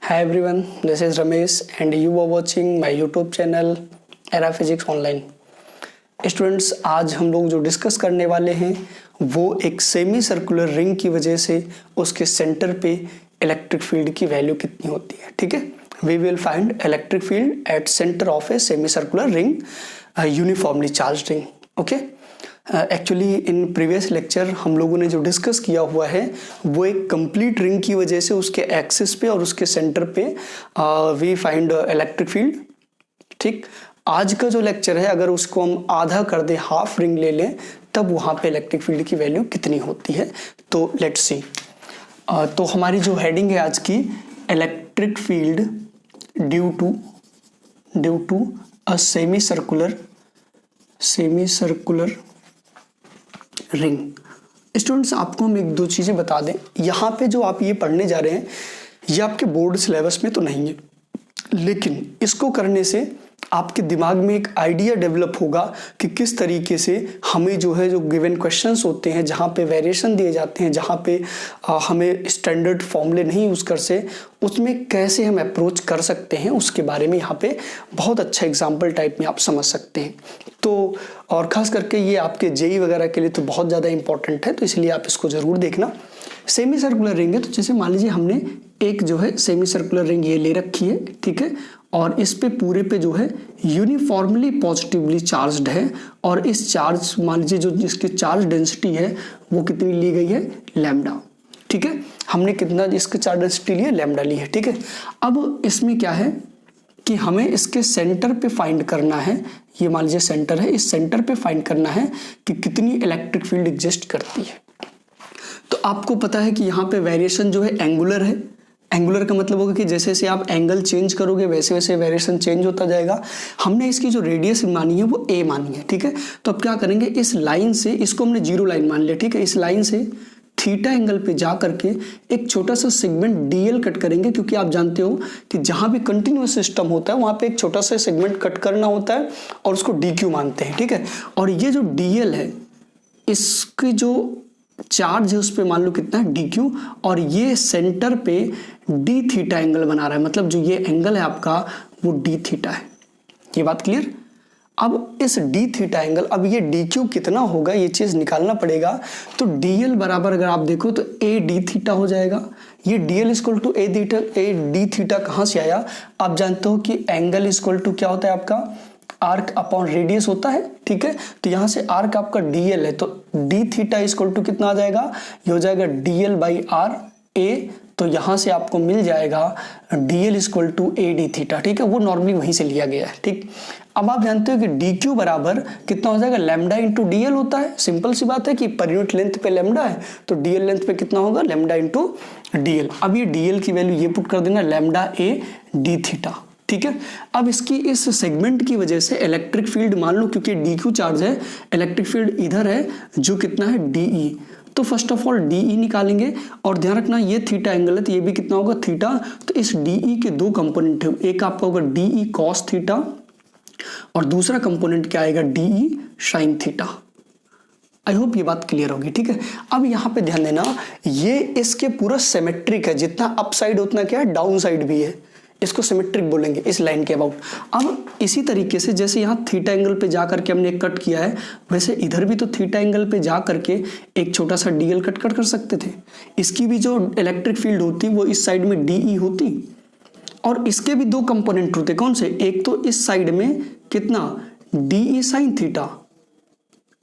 Hi everyone, this is Ramesh and you are watching my YouTube channel Era Physics Online। Students, आज हम लोग जो discuss करने वाले हैं वो एक सेमी सर्कुलर रिंग की वजह से उसके सेंटर पे इलेक्ट्रिक फील्ड की वैल्यू कितनी होती है। ठीक है, we will find electric field at centre of a semi circular ring, uniformly charge ring. Okay, actually in previous lecture हम लोगों ने जो डिस्कस किया हुआ है वो एक कंप्लीट रिंग की वजह से उसके एक्सिस पे और उसके सेंटर पे वी फाइंड इलेक्ट्रिक फील्ड। ठीक, आज का जो लेक्चर है अगर उसको हम आधा कर दें, हाफ रिंग ले लें, तब वहाँ पे इलेक्ट्रिक फील्ड की वैल्यू कितनी होती है। तो लेट्स सी। तो हमारी जो हेडिंग है आज की, electric field due to a semi circular ring. Students, आपको हम एक दो चीजें बता दें। यहाँ पे जो आप ये पढ़ने जा रहे हैं ये आपके बोर्ड सिलेबस में तो नहीं है, लेकिन इसको करने से आपके दिमाग में एक आइडिया डेवलप होगा कि किस तरीके से हमें जो है जो गिवन क्वेश्चंस होते हैं जहाँ पे वेरिएशन दिए जाते हैं, जहाँ पे हमें स्टैंडर्ड फॉर्मूले नहीं यूज़ कर से, उसमें कैसे हम अप्रोच कर सकते हैं उसके बारे में यहाँ पे बहुत अच्छा एग्जाम्पल टाइप में आप समझ सकते हैं। तो और ख़ास करके ये आपके जेई वगैरह के लिए तो बहुत ज़्यादा इंपॉर्टेंट है, तो इसलिए आप इसको ज़रूर देखना। सेमी सर्कुलर रिंग है, तो जैसे मान लीजिए हमने एक जो है सेमी सर्कुलर रिंग ये ले रखी है, ठीक है, और इस पे पूरे पे जो है यूनिफॉर्मली पॉजिटिवली चार्ज्ड है, और इस चार्ज मान लीजिए जो इसकी चार्ज डेंसिटी है वो कितनी ली गई है, लैम्डा। ठीक है, हमने कितना इसका चार्ज डेंसिटी लिया, लैम्डा ली है। ठीक है, अब इसमें क्या है कि हमें इसके सेंटर पे फाइंड करना है, ये मान लीजिए सेंटर है, इस सेंटर पे फाइंड करना है कि कितनी इलेक्ट्रिक फील्ड एग्जिस्ट करती है। तो आपको पता है कि यहाँ पे वेरिएशन जो है एंगुलर है। एंगुलर का मतलब होगा कि जैसे जैसे आप एंगल चेंज करोगे वैसे वैसे वेरिएशन चेंज होता जाएगा। हमने इसकी जो रेडियस मानी है वो ए मानी है। ठीक है, तो अब क्या करेंगे, इस लाइन से, इसको हमने जीरो लाइन मान लिया। ठीक है, इस लाइन से थीटा एंगल पे जा करके एक छोटा सा सेगमेंट डीएल कट करेंगे, क्योंकि आप जानते हो कि जहां भी कंटिन्यूअस सिस्टम होता है वहां पे एक छोटा सा सेगमेंट कट करना होता है और उसको डी क्यू मानते हैं। ठीक है, और ये जो डीएल है इसकी जो चार्ज है उस पर मान लो कितना है, डी क्यू, और ये सेंटर पे डी थीटा एंगल बना रहा है, मतलब जो ये एंगल है आपका वो डी थीटा है। ये बात क्लियर। अब इस डी थीटा एंगल, अब ये डी क्यू कितना होगा ये चीज निकालना पड़ेगा। तो डीएल बराबर अगर आप देखो तो ए डी थीटा हो जाएगा। ये dl equal to a d theta कहाँ से आया, आप जानते हो कि एंगल इक्वल टू क्या होता है आपका, आर्क अपॉन रेडियस होता है। ठीक है, तो यहां से आर्क आपका डीएल है, तो डी थीटा इक्वल टू कितना आ जाएगा, ये हो जाएगा डीएल बाई आर ए। तो यहां से आपको मिल जाएगा dl equal to a d theta. ठीक है, वो नॉर्मली वहीं से लिया गया है। ठीक, अब आप जानते हो कि डी क्यू बराबर कितना हो जाएगा, लैम्डा इंटू डीएल होता है। सिंपल सी बात है कि पर यूनिट लेंथ पे लैम्डा है तो डीएल लेंथ पे कितना होगा, लैम्डा इंटू डीएल। अब ये डीएल की वैल्यू ये पुट कर देना, लैम्डा ए डी थीटा। ठीक है, अब इसकी इस सेगमेंट की वजह से इलेक्ट्रिक फील्ड मान लो, क्योंकि डी क्यू चार्ज है, इलेक्ट्रिक फील्ड इधर है जो कितना है डीई। तो फर्स्ट ऑफ ऑल डीई निकालेंगे, और ध्यान रखना ये थीटा एंगल है तो ये भी कितना होगा, थीटा। तो इस डीई के दो कंपोनेंट है, एक आपका होगा डीई कॉस थीटा और दूसरा कंपोनेंट क्या आएगा, de sine theta. I hope ये बात क्लियर होगी। ठीक है, अब यहाँ पे ध्यान देना, ये इसके पूरा सिमेट्रिक है, जितना अप साइड उतना क्या है, डाउन साइड भी है, इसको सिमेट्रिक बोलेंगे इस लाइन के अबाउट। अब इसी तरीके से जैसे यहाँ थीटा एंगल पे जा करके हमने एक कट किया है, वैसे इधर भी तो थीटा एंगल पे जा करके एक छोटा सा डीएल कट कर सकते थे। इसकी भी जो इलेक्ट्रिक फील्ड होती वो इस साइड में डीई होती, और इसके भी दो कंपोनेंट होते, कौन से, एक तो इस साइड में कितना, डीई साइन थीटा,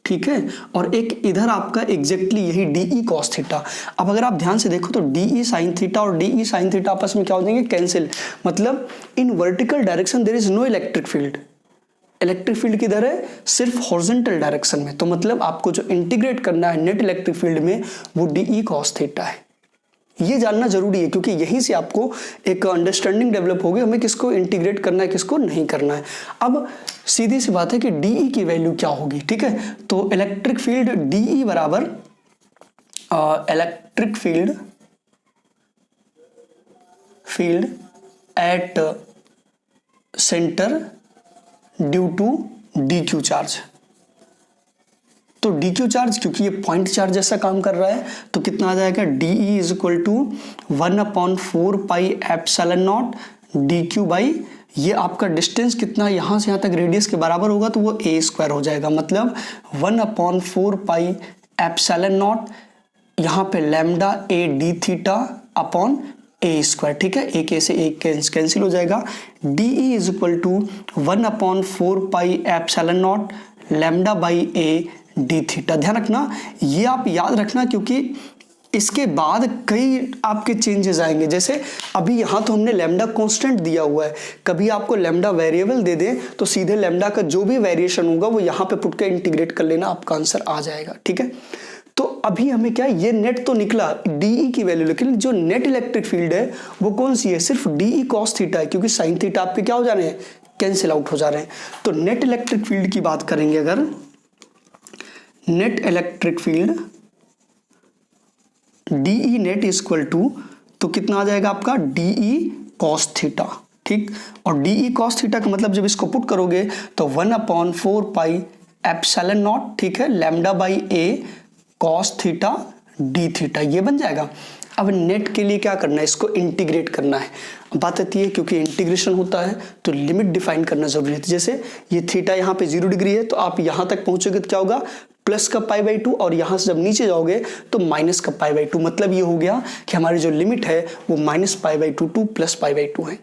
ठीक है, और एक इधर आपका एग्जैक्टली यही डीई कॉस थीटा। अब अगर आप ध्यान से देखो तो डीई साइन थीटा और डीई साइन थीटा आपस में क्या हो जाएंगे, कैंसिल। मतलब in vertical direction there is no electric field. Electric field किधर है, सिर्फ हॉरिजॉन्टल डायरेक्शन में। तो मतलब आपको जो इंटीग्रेट करना है नेट इलेक्ट्रिक फील्ड में वो डीई कॉस थीटा है। ये जानना जरूरी है, क्योंकि यहीं से आपको एक अंडरस्टैंडिंग डेवलप होगी हमें किसको इंटीग्रेट करना है किसको नहीं करना है। अब सीधी सी बात है कि डीई की वैल्यू क्या होगी। ठीक है, तो इलेक्ट्रिक फील्ड डीई बराबर electric field at center due to d q charge. तो डी क्यू चार्ज, क्योंकि ये पॉइंट चार्ज जैसा काम कर रहा है, तो कितना आ जाएगा, D E is equal to 1/4πε0 D Q by, ये आपका डिस्टेंस कितना यहाँ से यहाँ तक रेडियस के बराबर होगा, तो वो ए स्क्वायर हो जाएगा, मतलब 1/4πε0 यहाँ पे lambda a d theta upon a square, ठीक है, एक ए से एक कैंसिल हो जाएगा, D E is equal to 1/4πε0 lambda by a d theta. ध्यान रखना, ये आप याद रखना, क्योंकि इसके बाद कई आपके चेंजेस आएंगे। जैसे अभी यहाँ तो हमने लैम्डा कांस्टेंट दिया हुआ है, कभी आपको लैम्डा वेरिएबल दे दे तो सीधे लैम्डा का जो भी वेरिएशन होगा वो यहाँ पे पुट के इंटीग्रेट कर लेना, आपका आंसर आ जाएगा, ठीक है। तो अभी हमें क्या है, ये नेट तो निकला डीई की वैल्यू, लेकिन जो नेट इलेक्ट्रिक फील्ड है वो कौन सी है, सिर्फ डीई कॉस थीटा है, क्योंकि साइन थीटा आपके क्या हो जा रहे हैं, कैंसिल आउट हो जा रहे हैं। तो नेट इलेक्ट्रिक फील्ड की बात करेंगे, अगर net electric field de net is equal to, तो कितना आ जाएगा आपका डीई कॉस थीटा, ठीक। और डीई कॉस थीटा का मतलब जब इसको पुट करोगे तो 1/4πε0, ठीक है, lambda by A cos theta d theta, ये बन जाएगा। अब नेट के लिए क्या करना है, इसको इंटीग्रेट करना है। बात आती है, क्योंकि इंटीग्रेशन होता है तो लिमिट डिफाइन करना जरूरी है। जैसे ये थीटा यहाँ पे 0 डिग्री है, तो आप यहाँ तक पहुंचोगे तो क्या होगा, प्लस का π/2, और यहाँ से जब नीचे जाओगे तो माइनस का π/2, मतलब ये हो गया कि हमारी जो लिमिट है वो -π/2 टू +π/2 है।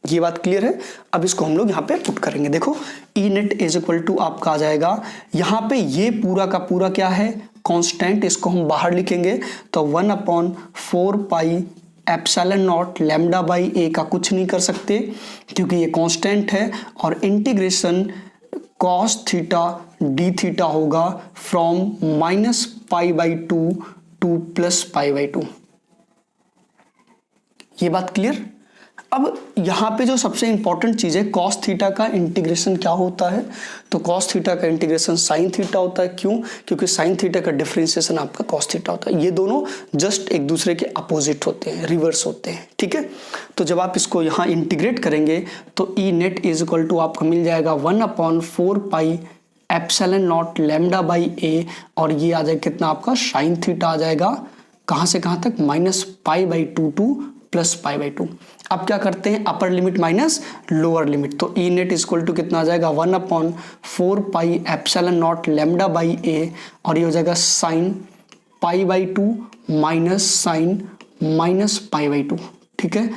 ये बात क्लियर है। अब इसको हम लोग यहाँ पे पुट करेंगे। देखो ई नेट इज इक्वल टू आपका आ जाएगा, यहाँ पे ये पूरा का पूरा क्या है, कांस्टेंट, इसको हम बाहर लिखेंगे तो 1/4πε0 लैम्डा बाई ए का कुछ नहीं कर सकते क्योंकि ये कांस्टेंट है, और integration cos theta d theta होगा फ्रॉम -π/2 टू +π/2। ये बात क्लियर। अब यहाँ पे जो सबसे इंपॉर्टेंट चीज है, कॉस थीटा का इंटीग्रेशन क्या होता है, तो कॉस थीटा का इंटीग्रेशन साइन थीटा होता है। क्यों, क्योंकि साइन थीटा का डिफरेंशिएशन आपका कॉस थीटा होता है। ये दोनों जस्ट एक दूसरे के अपोजिट होते हैं, रिवर्स होते हैं, ठीक है। तो जब आप इसको यहाँ इंटीग्रेट करेंगे तो E net is equal to आपको मिल जाएगा 1/4πε0 लैम्डा बाई ए, और ये आ जाएगा कितना आपका साइन थीटा आ जाएगा, कहाँ से कहाँ तक, -π/2 टू +π/2। अब क्या करते हैं, अपर लिमिट माइनस लोअर लिमिट, तो E net is equal to कितना आ जाएगा 1/4πε0 लैम्डा बाई ए, और ये हो जाएगा साइन π/2 माइनस साइन -π/2, ठीक है।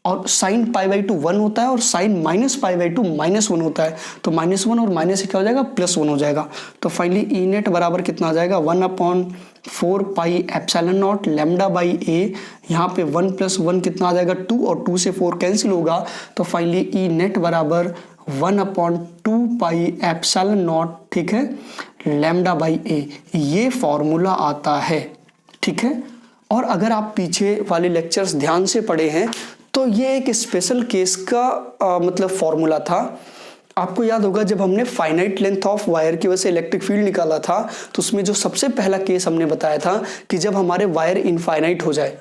और साइन π/2 1 होता है और साइन -π/2 -1 होता है, तो -1 और माइनस क्या हो जाएगा, +1 हो जाएगा। तो फाइनली ई नेट बराबर कितना आ जाएगा 1/4πε0 लैम्डा बाई ए, यहाँ पे 1 + 1 कितना आ जाएगा 2, और 2 से 4 कैंसिल होगा, तो फाइनली ई नेट बराबर 1/2πε0, ठीक है, लैम्डा बाई ए, ये फॉर्मूला आता है, ठीक है। और अगर आप पीछे वाले लेक्चर्स ध्यान से पढ़े हैं तो ये एक स्पेशल केस का मतलब फॉर्मूला था। आपको याद होगा जब हमने फाइनाइट लेंथ ऑफ वायर की वजह से इलेक्ट्रिक फील्ड निकाला था, तो उसमें जो सबसे पहला केस हमने बताया था कि जब हमारे वायर इनफाइनाइट हो जाए,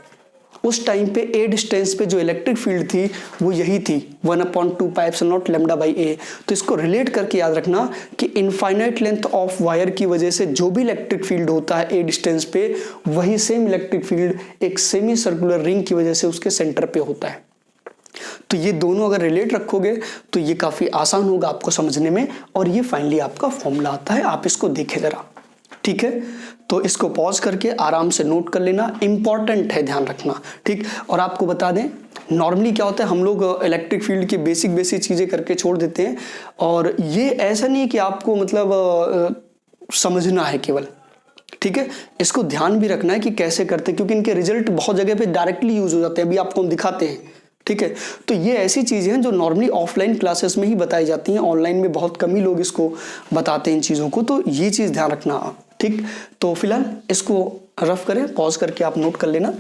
उस टाइम पे ए डिस्टेंस पे जो इलेक्ट्रिक फील्ड थी वो यही थी 1/2πε0 लैम्डा बाई ए। तो इसको रिलेट करके याद रखना कि इनफाइनाइट लेंथ ऑफ वायर की वजह से जो भी इलेक्ट्रिक फील्ड होता है ए डिस्टेंस पे, वही सेम इलेक्ट्रिक फील्ड एक सेमी सर्कुलर रिंग की वजह से उसके सेंटर पे होता है। तो ये दोनों अगर रिलेट रखोगे तो ये काफी आसान होगा आपको समझने में, और ये फाइनली आपका फॉर्मूला आता है। आप इसको देखें जरा, ठीक है। तो इसको पॉज करके आराम से नोट कर लेना, इंपॉर्टेंट है, ध्यान रखना, ठीक। और आपको बता दें नॉर्मली क्या होता है, हम लोग इलेक्ट्रिक फील्ड की बेसिक चीजें करके छोड़ देते हैं, और ये ऐसा नहीं है कि आपको मतलब समझना है केवल, ठीक है। इसको ध्यान भी रखना है कि कैसे करते हैं, क्योंकि इनके रिजल्ट बहुत जगह पे डायरेक्टली यूज हो जाते हैं, अभी आपको हम दिखाते हैं, ठीक है। तो ये ऐसी चीजें हैं जो नॉर्मली ऑफलाइन क्लासेस में ही बताई जाती हैं, ऑनलाइन में बहुत कम ही लोग इसको बताते हैं इन चीजों को, तो ये चीज ध्यान रखना, ठीक। तो फिलहाल इसको रफ करें, पॉज करके आप नोट कर लेना।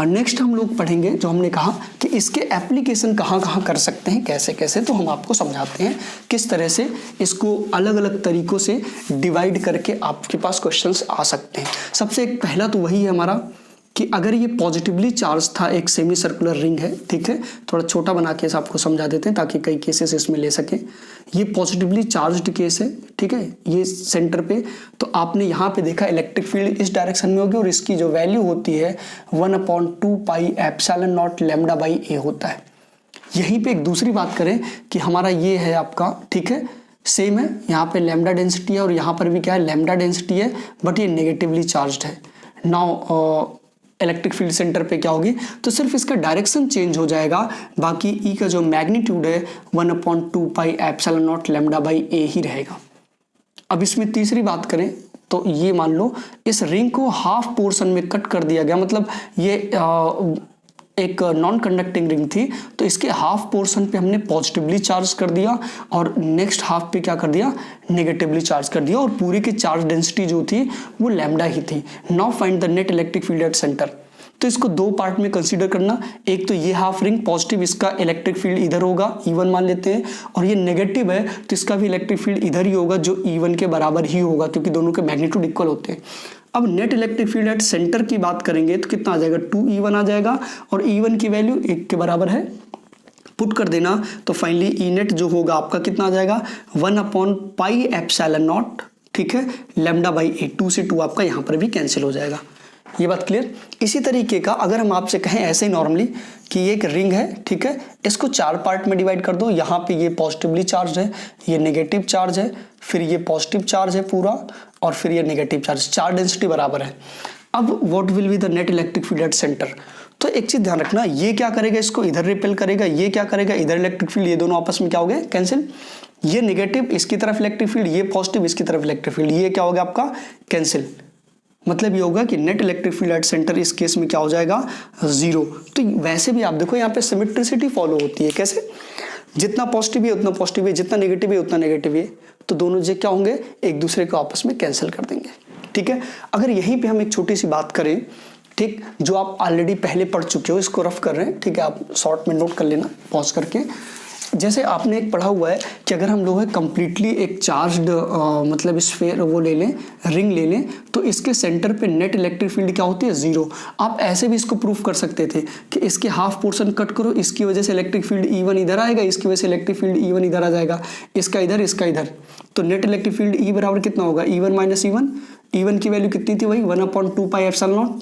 नेक्स्ट हम लोग पढ़ेंगे जो हमने कहा कि इसके एप्लीकेशन कहाँ कहाँ कर सकते हैं, कैसे कैसे, तो हम आपको समझाते हैं किस तरह से इसको अलग अलग तरीकों से डिवाइड करके आपके पास क्वेश्चंस आ सकते हैं। सबसे पहला तो वही है हमारा कि अगर ये पॉजिटिवली चार्ज था, एक सेमी सर्कुलर रिंग है, ठीक है, थोड़ा छोटा बना के आपको समझा देते हैं ताकि कई केसेस इसमें ले सके। ये पॉजिटिवली चार्ज्ड केस है, ठीक है, ये सेंटर पे, तो आपने यहाँ पे देखा इलेक्ट्रिक फील्ड इस डायरेक्शन में होगी और इसकी जो वैल्यू होती है 1/2 pi epsilon naught lambda by a होता है। यहीं पे एक दूसरी बात करें कि हमारा ये है आपका, ठीक है, सेम है, यहाँ पे लैम्डा डेंसिटी है और यहाँ पर भी क्या है, लैम्डा डेंसिटी है, बट ये नेगेटिवली चार्ज्ड है। नाउ इलेक्ट्रिक फील्ड सेंटर पे क्या होगी, तो सिर्फ इसका डायरेक्शन चेंज हो जाएगा, बाकी ई का जो मैग्नीट्यूड है 1/2 pi epsilon naught lambda by a ही रहेगा। अब इसमें तीसरी बात करें तो ये मान लो इस रिंग को हाफ पोर्शन में कट कर दिया गया, मतलब ये एक नॉन कंडक्टिंग रिंग थी, तो इसके हाफ पोर्शन पे हमने पॉजिटिवली चार्ज कर दिया और नेक्स्ट हाफ पे क्या कर दिया, नेगेटिवली चार्ज कर दिया, और पूरी की चार्ज डेंसिटी जो थी वो लैम्डा ही थी। Now find the net electric field at centre. तो इसको दो पार्ट में कंसीडर करना, एक तो ये हाफ रिंग पॉजिटिव, इसका इलेक्ट्रिक फील्ड इधर होगा, E1 मान लेते हैं, और ये नेगेटिव है तो इसका भी इलेक्ट्रिक फील्ड इधर ही होगा जो E1 के बराबर ही होगा, क्योंकि दोनों के मैग्नीट्यूड इक्वल होते हैं। अब net electric field at centre की बात करेंगे तो कितना आ जाएगा, 2E1 आ जाएगा, और E1 की वैल्यू 1 के बराबर है, पुट कर देना तो फाइनली ई नेट जो होगा आपका कितना आ जाएगा, 1/पाई एप्सिलॉन नॉट, ठीक है, लैम्डा बाई ए, 2 से 2 आपका यहाँ पर भी कैंसिल हो जाएगा। ये बात क्लियर। इसी तरीके का अगर हम आपसे कहें ऐसे ही नॉर्मली कि ये एक रिंग है, ठीक है, इसको 4 पार्ट में डिवाइड कर दो, यहाँ पे ये पॉजिटिवली चार्ज है, ये नेगेटिव चार्ज है, फिर ये पॉजिटिव चार्ज है पूरा, और फिर ये नेगेटिव चार्ज, 4 डेंसिटी बराबर है। अब what will be the net electric field at centre. तो एक चीज ध्यान रखना, ये क्या करेगा, इसको इधर रिपेल करेगा, ये क्या करेगा, इधर इलेक्ट्रिक फील्ड, ये दोनों आपस में क्या हो गए, कैंसिल। ये नेगेटिव इसकी तरफ इलेक्ट्रिक फील्ड, ये पॉजिटिव इसकी तरफ इलेक्ट्रिक फील्ड, ये क्या हो गया आपका, कैंसिल। मतलब ये होगा कि net electric field at centre इस केस में क्या हो जाएगा, 0। तो वैसे भी आप देखो यहाँ पे सिमेट्रिसिटी फॉलो होती है, कैसे, जितना पॉजिटिव है उतना पॉजिटिव है, जितना नेगेटिव है उतना नेगेटिव है, तो दोनों जो क्या होंगे, एक दूसरे को आपस में कैंसिल कर देंगे, ठीक है। अगर यहीं पे हम एक छोटी सी बात करें, ठीक, जो आप ऑलरेडी पहले पढ़ चुके हो, इसको रफ कर रहे हैं, ठीक है, आप शॉर्ट में नोट कर लेना पॉज करके। जैसे आपने एक पढ़ा हुआ है कि अगर हम लोग है कंप्लीटली एक चार्ज्ड मतलब स्फीयर वो ले लें, रिंग ले लें, तो इसके सेंटर पे नेट इलेक्ट्रिक फील्ड क्या होती है, 0। आप ऐसे भी इसको प्रूफ कर सकते थे कि इसके हाफ पोर्शन कट करो, इसकी वजह से इलेक्ट्रिक फील्ड E1 इधर आएगा, इसकी वजह से इलेक्ट्रिक फील्ड E1 इधर आ जाएगा, इसका इधर, इसका इधर, तो नेट इलेक्ट्रिक फील्ड E बराबर कितना होगा, E1 माइनस E1। E1 की वैल्यू कितनी थी, वही 1/2 pi epsilon naught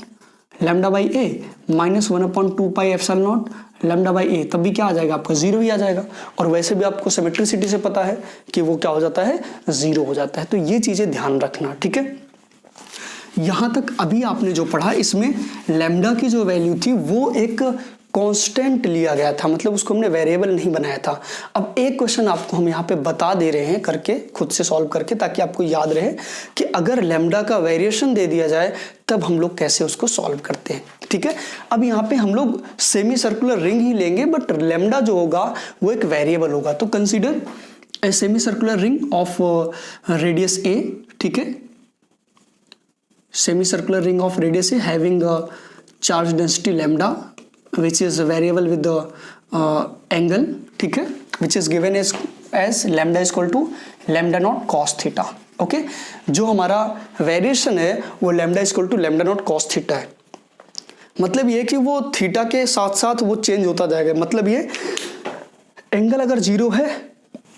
lambda by a minus 1/2 pi epsilon naught lambda by a, तब भी क्या आ जाएगा आपका, 0 ही आ जाएगा। और वैसे भी आपको सिमेट्रिसिटी से पता है कि वो क्या हो जाता है, 0 हो जाता है। तो ये चीजें ध्यान रखना, ठीक है। यहां तक अभी आपने जो पढ़ा, इसमें लैम्डा की जो वैल्यू थी वो एक कांस्टेंट लिया गया था, मतलब उसको हमने वेरिएबल नहीं बनाया था। अब एक क्वेश्चन आपको हम यहाँ पे बता दे रहे हैं करके, खुद से सॉल्व करके, ताकि आपको याद रहे कि अगर लैम्डा का वेरिएशन दे दिया जाए तब हम लोग कैसे उसको सॉल्व करते हैं, ठीक है। अब यहाँ पे हम लोग सेमी सर्कुलर रिंग ही लेंगे, बट लैम्डा जो होगा वो एक वेरिएबल होगा। तो consider a semi circular ring of radius a, ठीक है, semi circular ring of radius a having charge density lambda which is variable with the angle, ठीक है, which is given as lambda is equal to lambda naught cos theta, okay. जो हमारा variation है वो lambda is equal to lambda naught cos theta है। मतलब ये कि वो थीटा के साथ साथ वो चेंज होता जाएगा, मतलब ये एंगल अगर 0 है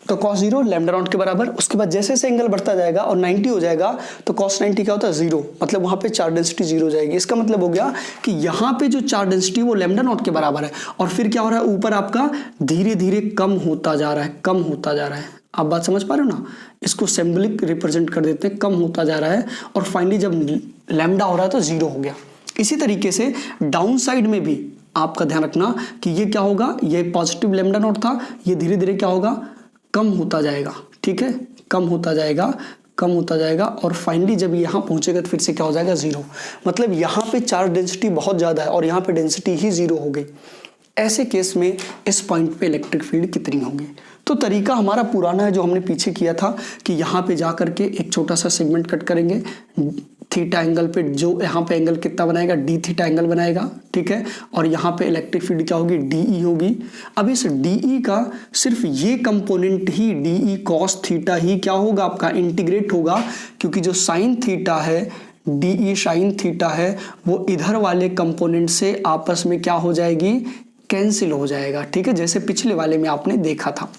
तो cos 0 लैम्डा नॉट के बराबर, उसके बाद जैसे जैसे एंगल बढ़ता जाएगा और 90 हो जाएगा तो cos 90 क्या होता है, 0, मतलब वहां पे चार्ज डेंसिटी 0 हो जाएगी। इसका मतलब हो गया कि यहाँ पे जो चार्ज डेंसिटी वो लैम्डा नॉट के बराबर है, और फिर क्या हो रहा है, ऊपर आपका धीरे धीरे कम होता जा रहा है, कम होता जा रहा है। आप बात समझ पा रहे हो ना, इसको सिंबलिक रिप्रेजेंट कर देते हैं, कम होता जा रहा है, और फाइनली जब लैम्डा हो रहा है तो 0 हो गया। इसी तरीके से डाउन साइड में भी आपका ध्यान रखना कि ये क्या होगा, ये पॉजिटिव लैम्डा नॉट था, ये धीरे धीरे क्या होगा, कम होता जाएगा, ठीक है, कम होता जाएगा, कम होता जाएगा, और फाइनली जब यहाँ पहुंचेगा तो फिर से क्या हो जाएगा, 0। मतलब यहाँ पे चार्ज डेंसिटी बहुत ज़्यादा है और यहाँ पे डेंसिटी ही 0 हो गई। ऐसे केस में इस पॉइंट पे इलेक्ट्रिक फील्ड कितनी होगी। तो तरीका हमारा पुराना है जो हमने पीछे किया था कि यहाँ पे जा करके एक छोटा सा सेगमेंट कट करेंगे, थीटा एंगल पे, जो यहाँ पे एंगल कितना बनाएगा, डी थीटा एंगल बनाएगा, ठीक है, और यहाँ पे इलेक्ट्रिक फील्ड क्या होगी, डीई होगी। अब इस डीई का सिर्फ ये कंपोनेंट ही डीई कॉस थीटा ही क्या होगा आपका, इंटीग्रेट होगा, क्योंकि जो साइन थीटा है डी साइन थीटा है वो इधर वाले कंपोनेंट से आपस में क्या हो जाएगी, कैंसिल हो जाएगा, ठीक है, जैसे पिछले वाले में आपने देखा था।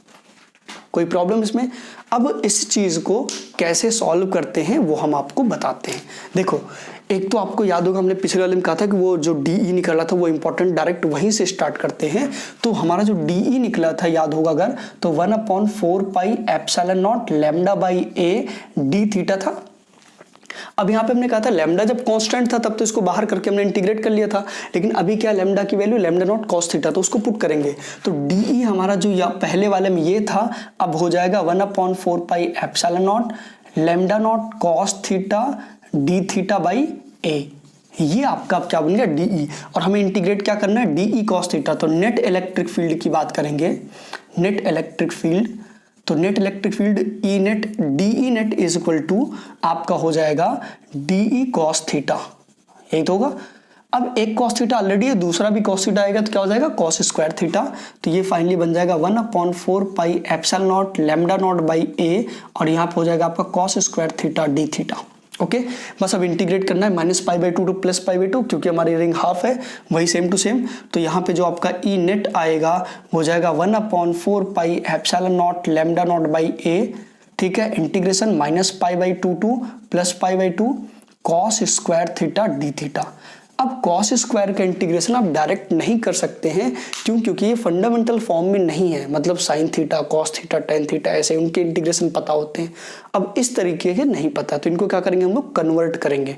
कोई प्रॉब्लम इसमें? अब इस चीज को कैसे सॉल्व करते हैं वो हम आपको बताते हैं। देखो, एक तो आपको याद होगा हमने पिछले वाले में कहा था कि वो जो डी निकला था वो इंपॉर्टेंट, डायरेक्ट वहीं से स्टार्ट करते हैं। तो हमारा जो डी निकला था याद होगा अगर, तो 1/4 pi epsilon naught lambda by a d theta था। अब यहाँ पे हमने कहा था लैम्डा जब कांस्टेंट था तब तो इसको बाहर करके हमने इंटीग्रेट कर लिया था, लेकिन अभी क्या लैम्डा की value lambda naught cos theta, तो उसको पुट करेंगे तो डी हमारा जो या पहले वाले में ये था अब हो जाएगा 1/4 pi epsilon naught lambda not cos theta d theta by a. ये आपका क्या बन गया डी, और हमें इंटीग्रेट क्या करना है डी कॉस थीटा। तो नेट इलेक्ट्रिक फील्ड की बात करेंगे, नेट इलेक्ट्रिक फील्ड, तो net electric field e net d e net is equal to आपका हो जाएगा डी ई कॉस थीटा, यही तो होगा। अब एक कॉस थीटा ऑलरेडी है, दूसरा भी कॉस थीटा आएगा तो क्या हो जाएगा कॉस स्क्वायर थीटा। तो ये फाइनली बन जाएगा 1/4 pi epsilon naught lambda naught by a, और यहाँ पे हो जाएगा आपका cos square theta d theta. Okay, बस अब इंटीग्रेट करना है -π/2 टू +π/2, क्योंकि हमारी रिंग हाफ है, वही सेम टू सेम। तो यहाँ पे जो आपका ई नेट आएगा हो जाएगा 1/4 pi epsilon naught lambda naught by a, ठीक है, integration -π/2 to +π/2 cos square theta d theta. अब कॉस स्क्वायर का इंटीग्रेशन आप डायरेक्ट नहीं कर सकते हैं, क्यों? क्योंकि ये फंडामेंटल फॉर्म में नहीं है, मतलब sine theta cos theta tan theta ऐसे उनके इंटीग्रेशन पता होते हैं, अब इस तरीके के नहीं पता, तो इनको क्या करेंगे हम लोग कन्वर्ट करेंगे।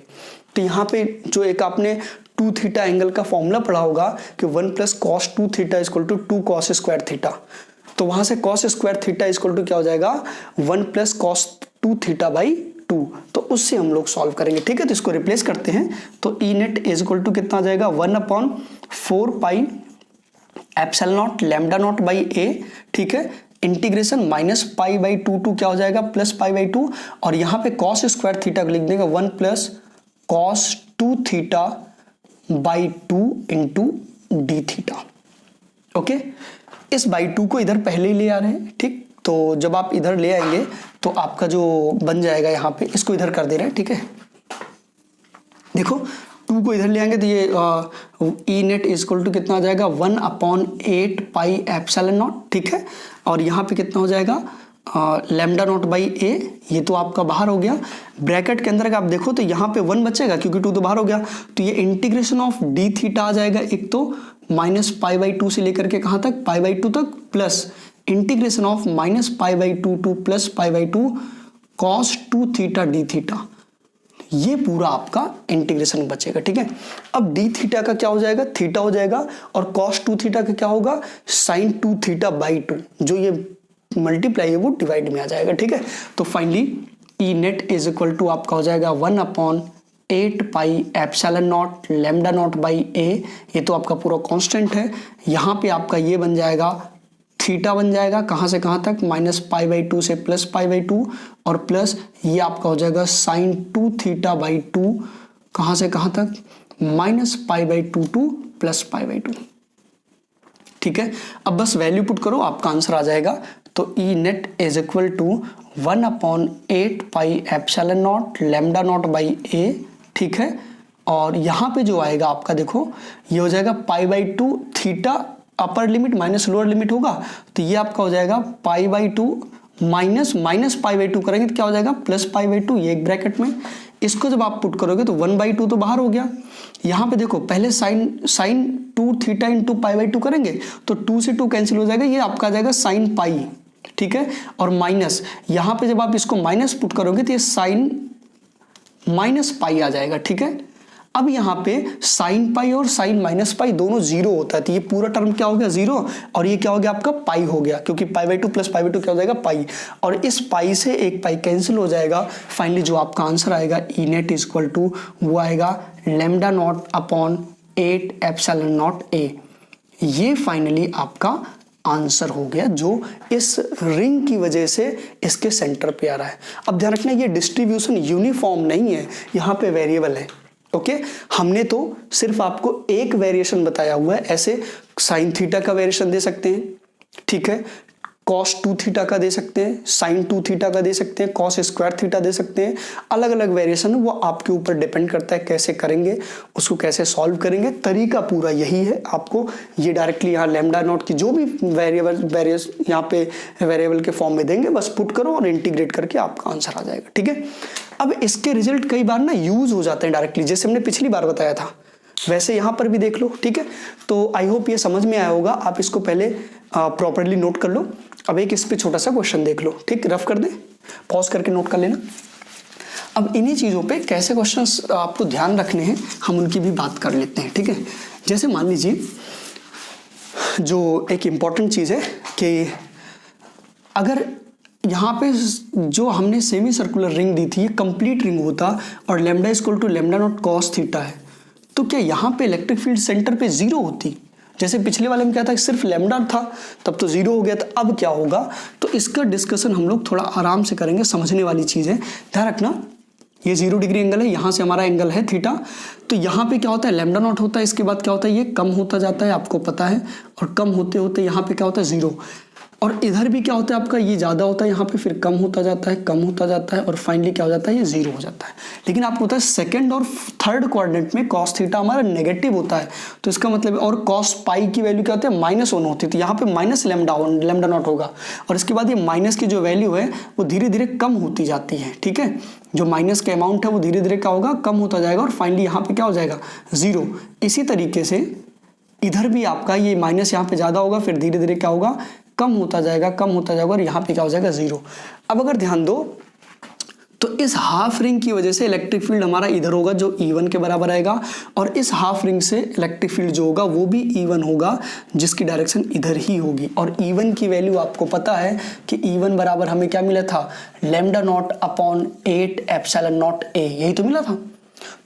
तो यहाँ पे जो एक आपने 2 थीटा एंगल का फॉर्मूला पढ़ा होगा कि 1 + cos 2 theta equal to 2 cos square theta, तो वहां से cos square theta equal to क्या हो जाएगा 1 + cos 2 थीटा बाई 2, तो उससे हम लोग सॉल्व करेंगे, ठीक है। तो इसको रिप्लेस करते हैं, तो E net is equal to कितना आ जाएगा 1/4 pi epsilon naught lambda naught by a, ठीक है, इंटीग्रेशन -π/2 टू क्या हो जाएगा +π/2, और यहाँ पे cos स्क्वायर थीटा को लिख देंगे 1 + cos 2 theta by 2 into D theta. Okay, इस बाई 2 को इधर पहले ही ले आ रहे हैं, ठीक, तो जब आप इधर ले आएंगे तो आपका जो बन जाएगा यहाँ पे, इसको इधर कर दे रहे हैं, ठीक है। देखो 2 को इधर ले आएंगे तो ये ई नेट इज इक्वल टू कितना आ जाएगा 1/8 पाई एप्सिलॉन नॉट, ठीक है, और यहाँ पे कितना हो जाएगा लैम्डा नॉट बाई ए, ये तो आपका बाहर हो गया। ब्रैकेट के अंदर अगर आप देखो तो यहाँ पे 1 बचेगा क्योंकि 2 तो बाहर हो गया, तो ये इंटीग्रेशन ऑफ डी थीटा आ जाएगा, एक तो -π/2 से लेकर के कहाँ तक π/2 तक, plus integration of -π/2 to +π/2 cos 2 theta d theta, ये पूरा आपका इंटीग्रेशन बचेगा, ठीक है। अब डी थीटा का क्या हो जाएगा थीटा हो जाएगा, और cos 2 थीटा का क्या होगा sin 2 थीटा बाई 2, जो ये मल्टीप्लाई है वो डिवाइड में आ जाएगा, ठीक है। तो finally E net is equal to आपका हो जाएगा 1/8 pi epsilon naught lambda naught by a, ये तो आपका पूरा कांस्टेंट है। यहाँ पे आपका ये बन जाएगा थीटा बन जाएगा, कहाँ से कहाँ तक -π/2 से +π/2, और प्लस ये आपका हो जाएगा sin 2 थीटा बाई 2, कहाँ से कहाँ तक -π/2 टू +π/2, ठीक है। अब बस वैल्यू पुट करो, आपका आंसर आ जाएगा। तो E net is equal to 1/8 pi epsilon naught lambda naught by a, ठीक है, और यहाँ पे जो आएगा आपका देखो ये हो जाएगा π/2 theta upper limit minus lower limit होगा, तो ये आपका हो जाएगा π/2 -π/2 करेंगे तो क्या हो जाएगा +π/2, ये एक ब्रैकेट में। इसको जब आप पुट करोगे तो 1/2 तो बाहर हो गया। यहाँ पे देखो पहले sin 2 थीटा इंटू π/2 करेंगे तो 2 से 2 कैंसिल हो जाएगा, ये आपका आ जाएगा sin पाई, ठीक है, और माइनस यहाँ पे जब आप इसको माइनस पुट करोगे तो ये sin -π आ जाएगा, ठीक है। अब यहाँ पे sin पाई और sin -π दोनों जीरो होता है, तो ये पूरा टर्म क्या हो गया जीरो, और ये क्या हो गया आपका पाई हो गया, क्योंकि π/2 + π/2 क्या हो जाएगा पाई, और इस पाई से एक पाई कैंसिल हो जाएगा। फाइनली जो आपका आंसर आएगा ई नेट इज इक्वल टू वो आएगा lambda naught upon 8 epsilon not a, ये फाइनली आपका आंसर हो गया जो इस रिंग की वजह से इसके सेंटर पे आ रहा है। अब ध्यान रखना ये डिस्ट्रीब्यूशन यूनिफॉर्म नहीं है, यहाँ पे वेरिएबल है, ओके। हमने तो सिर्फ आपको एक वेरिएशन बताया हुआ है, ऐसे साइन थीटा का वेरिएशन दे सकते हैं, ठीक है, cos 2 थीटा का दे सकते हैं, sin 2 थीटा का दे सकते हैं, cos स्क्वायर थीटा दे सकते हैं। अलग अलग वेरिएशन है, वो आपके ऊपर डिपेंड करता है कैसे करेंगे, उसको कैसे सॉल्व करेंगे। तरीका पूरा यही है। आपको ये डायरेक्टली यहाँ लैम्डा नॉट की जो भी वेरिएबल यहाँ पे वेरिएबल के फॉर्म में देंगे, बस पुट करो और इंटीग्रेट करके आपका आंसर आ जाएगा। ठीक है, अब इसके रिजल्ट कई बार ना यूज हो जाते हैं डायरेक्टली, जैसे हमने पिछली बार बताया था वैसे यहाँ पर भी देख लो। ठीक है, तो आई होप ये समझ में आया होगा। आप इसको पहले प्रॉपरली नोट कर लो। अब एक इस पे छोटा सा क्वेश्चन देख लो। ठीक, रफ कर दे, पॉज करके नोट कर लेना। अब इन्हीं चीज़ों पे कैसे क्वेश्चंस आपको ध्यान रखने हैं, हम उनकी भी बात कर लेते हैं। ठीक है, जैसे मान लीजिए जो एक इम्पॉर्टेंट चीज़ है कि अगर यहाँ पे जो हमने सेमी सर्कुलर रिंग दी थी, ये कंप्लीट रिंग होता और lambda equal to lambda not cos theta है, तो क्या यहाँ पे इलेक्ट्रिक फील्ड सेंटर पे जीरो होती? जैसे पिछले वाले में क्या था, सिर्फ लैम्डा था तब तो जीरो हो गया था। अब क्या होगा, तो इसका डिस्कशन हम लोग थोड़ा आराम से करेंगे, समझने वाली चीज़ है। ध्यान रखना, ये 0 डिग्री एंगल है, यहाँ से हमारा एंगल है थीटा, तो यहाँ पे क्या होता है, लैम्डा नॉट होता है, इसके बाद क्या होता है, ये कम होता जाता है, आपको पता है, और कम होते होते यहाँ पे क्या होता है, 0, और इधर भी क्या होता है आपका, ये ज़्यादा होता है यहाँ पे, फिर कम होता जाता है, कम होता जाता है, और फाइनली क्या हो जाता है, ये 0 हो जाता है। लेकिन आपको पता है सेकंड और थर्ड क्वाड्रेंट में कॉस थीटा हमारा नेगेटिव होता है, तो इसका मतलब, और कॉस पाई की वैल्यू क्या होती है, -1 होती है, तो यहाँ पे माइनस लैम्डा नॉट होगा, और इसके बाद ये माइनस की जो वैल्यू है वो धीरे धीरे कम होती जाती है। ठीक है, जो माइनस का अमाउंट है वो धीरे धीरे क्या होगा, कम होता जाएगा, और फाइनली यहाँ पे क्या हो जाएगा, 0। इसी तरीके से इधर भी आपका ये माइनस यहाँ पे ज़्यादा होगा, फिर धीरे धीरे क्या होगा, कम होता जाएगा, कम होता जाएगा, और यहाँ पे क्या हो जाएगा, 0। अब अगर ध्यान दो तो इस हाफ रिंग की वजह से इलेक्ट्रिक फील्ड हमारा इधर होगा जो E1 के बराबर आएगा, और इस हाफ रिंग से इलेक्ट्रिक फील्ड जो होगा वो भी E1 होगा, जिसकी डायरेक्शन इधर ही होगी। और E1 की वैल्यू आपको पता है कि E1 बराबर हमें क्या मिला था, lambda naught upon 8 epsilon not A, यही तो मिला था।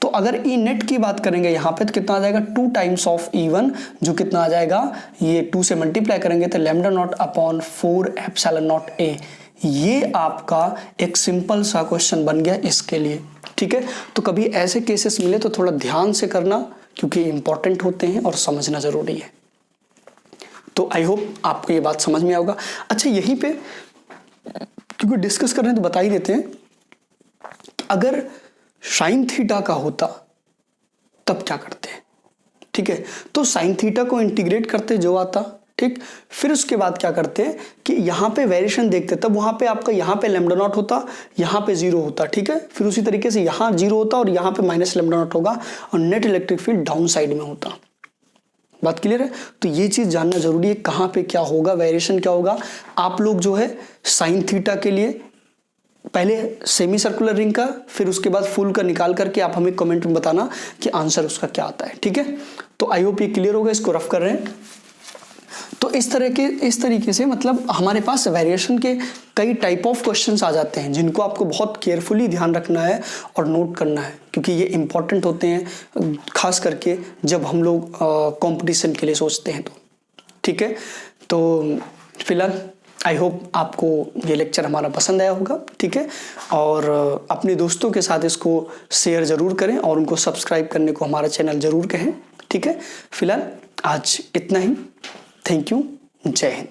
तो अगर ई नेट की बात करेंगे यहाँ पे तो कितना आ जाएगा, 2 टाइम्स ऑफ E1, जो कितना आ जाएगा, ये 2 से मल्टीप्लाई करेंगे तो lambda naught upon 4 epsilon not A। ये आपका एक सिंपल सा क्वेश्चन बन गया इसके लिए। ठीक है, तो कभी ऐसे केसेस मिले तो थोड़ा ध्यान से करना, क्योंकि इंपॉर्टेंट होते हैं और समझना जरूरी है। तो आई होप आपको ये बात समझ में आएगा। अच्छा, यहीं पे क्योंकि डिस्कस कर रहे हैं तो बता ही देते हैं, अगर साइन थीटा का होता तब क्या करते हैं। ठीक है, तो साइन थीटा को इंटीग्रेट करते जो आता, ठीक, फिर उसके बाद क्या करते हैं कि यहाँ पे वेरिएशन देखते, तब वहां पे आपका यहाँ पे लैम्डा नॉट होता, यहाँ पे 0 होता। ठीक है, फिर उसी तरीके से यहाँ 0 होता और यहाँ पे माइनस लैम्डा नॉट होगा, और net electric field down side में होता। बात क्लियर है? तो ये चीज जानना जरूरी है, कहाँ पे क्या होगा, वेरिएशन क्या होगा। आप लोग जो है साइन थीटा के लिए पहले सेमी सर्कुलर रिंग का, फिर उसके बाद फुल का निकाल करके आप हमें कमेंट में बताना कि आंसर उसका क्या आता है। ठीक है, तो आई होप ये क्लियर होगा, इसको रफ कर रहे हैं। तो इस तरीके से मतलब हमारे पास वेरिएशन के कई टाइप ऑफ क्वेश्चंस आ जाते हैं, जिनको आपको बहुत केयरफुली ध्यान रखना है और नोट करना है, क्योंकि ये इंपॉर्टेंट होते हैं, खास करके जब हम लोग कंपटीशन के लिए सोचते हैं तो। ठीक है, तो फिलहाल आई होप आपको ये लेक्चर हमारा पसंद आया होगा। ठीक है, और अपने दोस्तों के साथ इसको शेयर ज़रूर करें और उनको सब्सक्राइब करने को हमारा चैनल ज़रूर कहें। ठीक है, फिलहाल आज इतना ही। थैंक यू, जय हिंद।